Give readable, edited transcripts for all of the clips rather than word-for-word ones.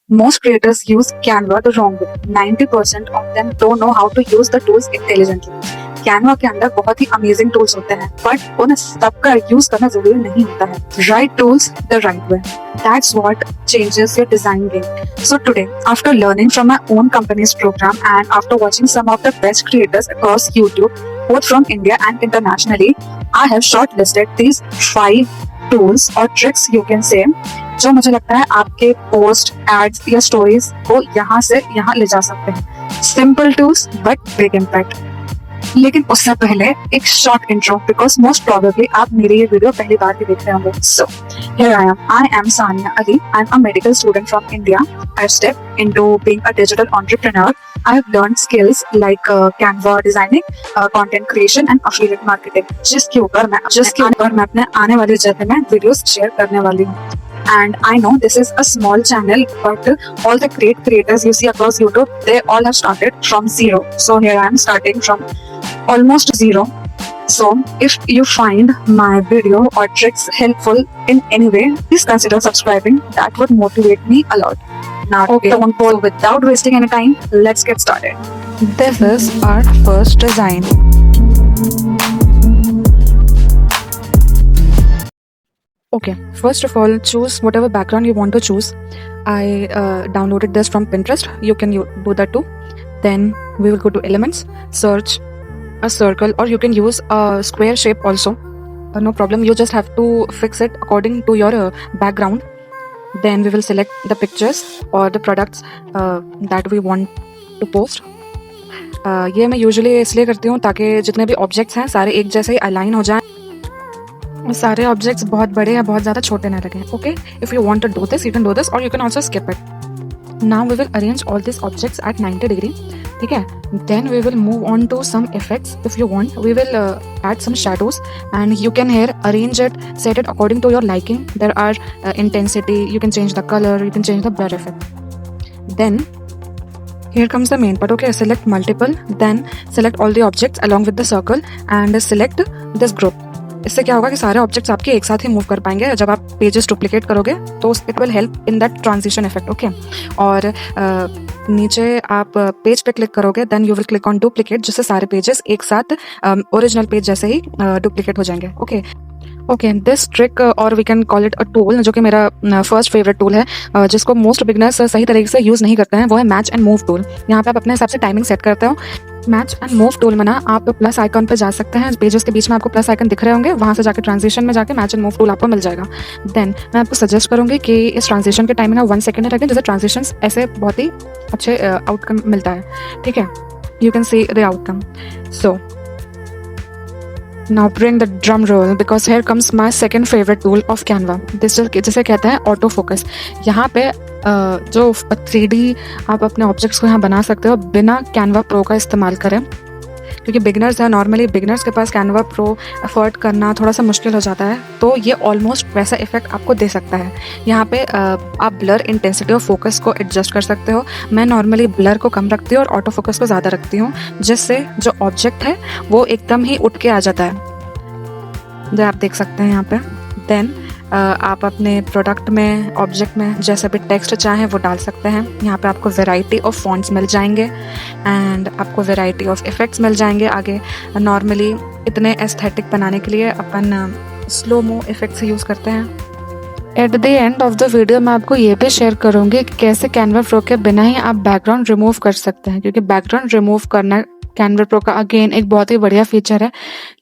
Most creators use Canva the wrong way. 90% of them don't know how to use the tools intelligently. Canva के अंदर बहुत ही amazing tools होते हैं, but उन्हें सबका यूज करना जरूरी नहीं होता है. Right tools the right way. That's what changes your design game. So today, after learning from my own company's program and after watching some of the best creators across YouTube, both from India and internationally, I have shortlisted these 5 tools or tricks you can say, जो मुझे लगता है आपके post, ads या stories को यहाँ से यहाँ ले जा सकते हैं. Simple tools but big impact. लेकिन उससे पहले एक short intro, because most probably आप मेरी ये वीडियो पहली बार भी देख रहे होंगे. So here I am Sania Ali. I am a medical student from India. I step into being a digital entrepreneur. I have learned skills like Canva designing, content creation and affiliate marketing, जिसके ऊपर मैं अपने आने वाले जर्नी में videos share करने वाली हूँ. And I know this is a small channel, but all the great creators you see across YouTube, they all have started from zero. So here I am starting from almost zero. So if you find my video or tricks helpful in any way, please consider subscribing. That would motivate me a lot. Now, so without wasting any time, let's get started. This is our first design. Okay, first of all, choose whatever background you want to choose. I downloaded this from Pinterest. You can do that too. Then we will go to elements, search a circle, or you can use a square shape also. No problem. You just have to fix it according to your background. Then we will select the pictures or the products that we want to post. ये मैं usually इसलिए करती हूँ ताकि जितने भी objects हैं सारे एक जैसे ही अलाइन हो जाएं. सारे ऑब्जेक्ट्स बहुत बड़े या बहुत ज़्यादा छोटे ना लगें. Okay, if you want to do this, you can do this, और you can also skip it. Now we will arrange all this objects at 90 degree. ठीक है. Then we will move on to some effects. If you want, we will add some shadows, and you can here arrange it, set it according to your liking. There are intensity, you can change the color, you can change the blur effect. Then here comes the main part. Okay, select multiple, then select all the objects along with the circle and select this group. इससे क्या होगा कि सारे objects आपके एक साथ ही move कर पाएंगे. जब आप पेजेस डुप्लीकेट करोगे तो it will help in that transition effect. Okay, और नीचे आप पेज पे क्लिक करोगे, then you will click on duplicate, जिससे सारे पेजेस एक साथ ओरिजिनल पेज जैसे ही डुप्लीकेट हो जाएंगे. ओके, दिस ट्रिक और we can call it a tool, जो कि मेरा फर्स्ट फेवरेट टूल है, जिसको मोस्ट बिगनर्स सही तरीके से यूज़ नहीं करते हैं, वो है मैच एंड मूव टूल. यहाँ पे आप अपने हिसाब से टाइमिंग सेट करते हो. मैच एंड मूव टूल में ना आप प्लस आइकन पे जा सकते हैं. पेजेस के बीच में आपको प्लस आइकन दिख रहे होंगे, वहाँ से जाकर ट्रांजिशन में जाके मैच एंड मूव टूल आपको मिल जाएगा. देन मैं आपको सजेस्ट करूँगी कि इस ट्रांजिशन के टाइमिंग 1 सेकेंड रखें, जैसे ट्रांजिशन ऐसे बहुत ही अच्छे आउटकम मिलता है. ठीक है, you can see the outcome. So now bring the drum roll, because here comes my second favorite tool of Canva. this जिसे कहते हैं ऑटो फोकस. यहाँ पे जो 3D आप अपने ऑब्जेक्ट्स को यहाँ बना सकते हो बिना Canva Pro का इस्तेमाल करें, क्योंकि बिगनर्स हैं. नॉर्मली बिगनर्स के पास Canva Pro अफोर्ड करना थोड़ा सा मुश्किल हो जाता है, तो ये ऑलमोस्ट वैसा इफेक्ट आपको दे सकता है. यहाँ पे आप ब्लर, इंटेंसिटी और फोकस को एडजस्ट कर सकते हो. मैं नॉर्मली ब्लर को कम रखती हूँ और ऑटो फोकस को ज़्यादा रखती हूँ, जिससे जो ऑब्जेक्ट है वो एकदम ही उठ के आ जाता है, जो आप देख सकते हैं यहाँ पे. देन आप अपने प्रोडक्ट में, ऑब्जेक्ट में जैसा भी टेक्स्ट चाहें वो डाल सकते हैं. यहाँ पे आपको वैरायटी ऑफ फॉन्ट्स मिल जाएंगे एंड आपको वैरायटी ऑफ इफ़ेक्ट्स मिल जाएंगे. आगे नॉर्मली इतने एस्थेटिक बनाने के लिए अपन स्लो मो इफ़ेक्ट्स यूज़ करते हैं. At the end of the video मैं आपको ये भी शेयर करूँगी कि कैसे Canva Pro के बिना ही आप बैकग्राउंड रिमूव कर सकते हैं, क्योंकि बैकग्राउंड रिमूव करना Canva Pro का अगेन एक बहुत ही बढ़िया फीचर है.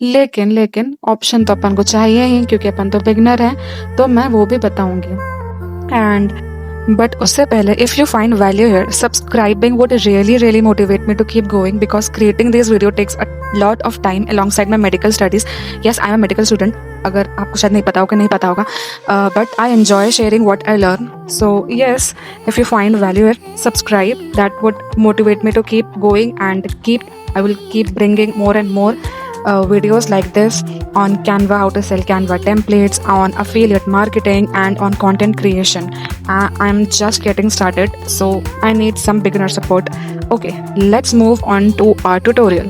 लेकिन ऑप्शन तो अपन को चाहिए ही, क्योंकि अपन तो बिगनर हैं, तो मैं वो भी बताऊंगी. बट उससे पहले, if you find value here, subscribing would really motivate me to keep going, because creating this video takes a lot of time alongside my medical studies. Yes, I am a medical student. अगर आपको शायद नहीं पता होगा, but I enjoy sharing what I learn. So yes, if you find value here, subscribe. That would motivate me to keep going and I will keep bringing more and more videos like this on Canva, how to sell Canva templates, on affiliate marketing and on content creation. I'm just getting started, so I need some beginner support. Okay, let's move on to our tutorial.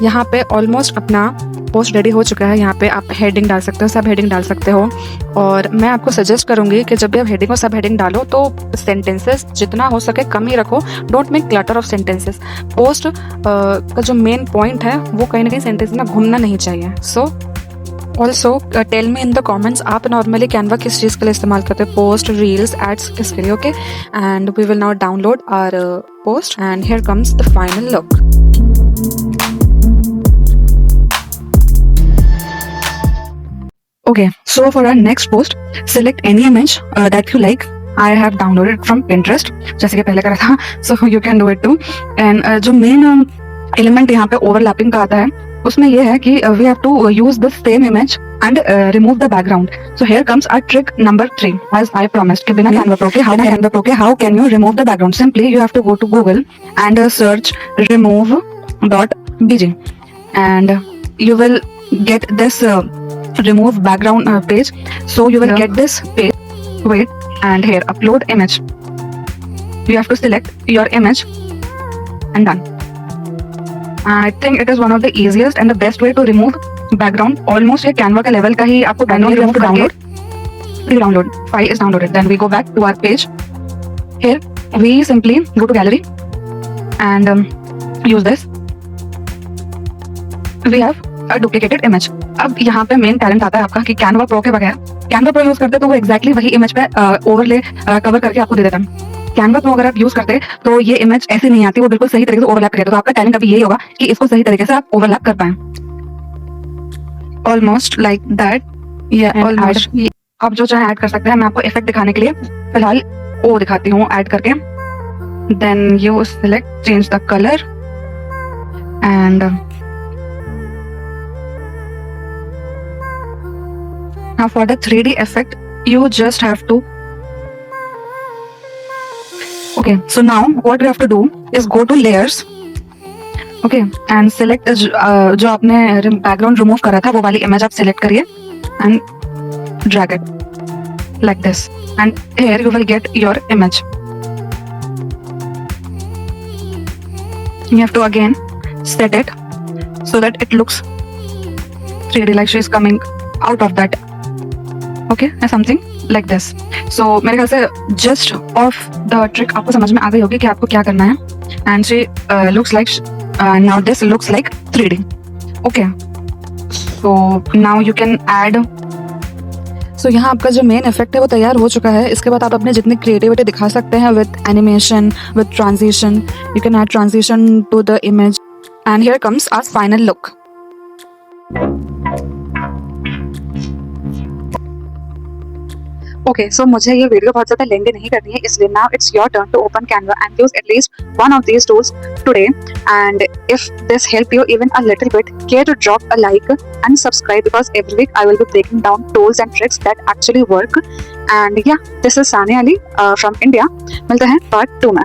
यहाँ पे almost अपना post ready हो चुका है। यहाँ पे आप heading डाल सकते हो, सब हेडिंग डाल सकते हो। और मैं आपको सजेस्ट करूँगी कि जब भी आप हेडिंग और सब हेडिंग डालो तो सेंटेंसेस जितना हो सके कम ही रखो। Don't make clutter of sentences. Post का जो मेन पॉइंट है वो कहीं ना कहीं सेंटेंस में घूमना नहीं चाहिए। So also tell me in the comments, आप नॉर्मली कैनवा किस चीज़ के लिए इस्तेमाल करते हो? पोस्ट, रील्स, एड्स, किसके लिए? Okay, and we will now download our post and here comes the final look. Okay, so for our next post, select any image that you like. I have downloaded from Pinterest, जैसे कि पहले करा था, so you can do it too. And जो main element यहाँ पे overlapping का आता है, उसमें ये है कि we have to use the same image and remove the background. So here comes our trick number 3, as I promised. कि बिना Canva Pro के how can you remove the background? Simply you have to go to Google and search remove.bg, and you will get this remove background page. So you will get this page. Wait, and here upload image. You have to select your image and done. I think it is one of the easiest and the best way to remove background. Almost ये Canva का level का ही आपको background remove download. Download file is downloaded. Then we go back to our page. Here we simply go to gallery and use this. We have a duplicated image. अब यहाँ पे main talent आता है आपका कि Canva pro के बगैर, Canva pro use करते तो वो एग्जैक्टली वही इमेज पे ओवरले कवर करके आपको दे देता है। कैनवा प्रो अगर आप यूज करते तो ये इमेज ऐसे नहीं आती, वो बिल्कुल सही तरीके से ओवरलैप कर देता। तो आपका टैलेंट अभी यही होगा कि इसको सही तरीके से आप ओवरलैप कर पाए। Almost like that. या ऑलमोस्ट आप जो चाहे ऐड कर सकते हैं। मैं आपको इफेक्ट दिखाने के लिए फिलहाल ओ दिखाती हूँ ऐड करके। Then you select change the colour and now for the 3D effect you just have to, okay, so now what you have to do is go to layers, okay, and select जो आपने background remove करा था वो वाली image आप select करिए and drag it like this, and here you will get your image. You have to again set it so that it looks 3D, like she is coming out of that. Okay, something like this. So मेरे ख्याल से just of the trick आपको समझ में आ गई होगी कि आपको क्या करना है. And she looks like now this looks like 3D. Okay. So now you can add. So यहाँ आपका जो मेन इफेक्ट है वो तैयार हो चुका है. इसके बाद आप अपने जितनी क्रिएटिविटी दिखा सकते हैं with animation, with transition. You can add transition to the image. And here comes our final look. Okay, so मुझे ये वीडियो बहुत ज़्यादा लेंदी नहीं करनी है, इसलिए now it's your turn to open Canva and use at least one of these tools today. And if this helped you even a little bit, care to drop a like and subscribe, because every week I will be breaking down tools and tricks that actually work. And yeah, this is Sania Ali from India. मिलते हैं part 2 में.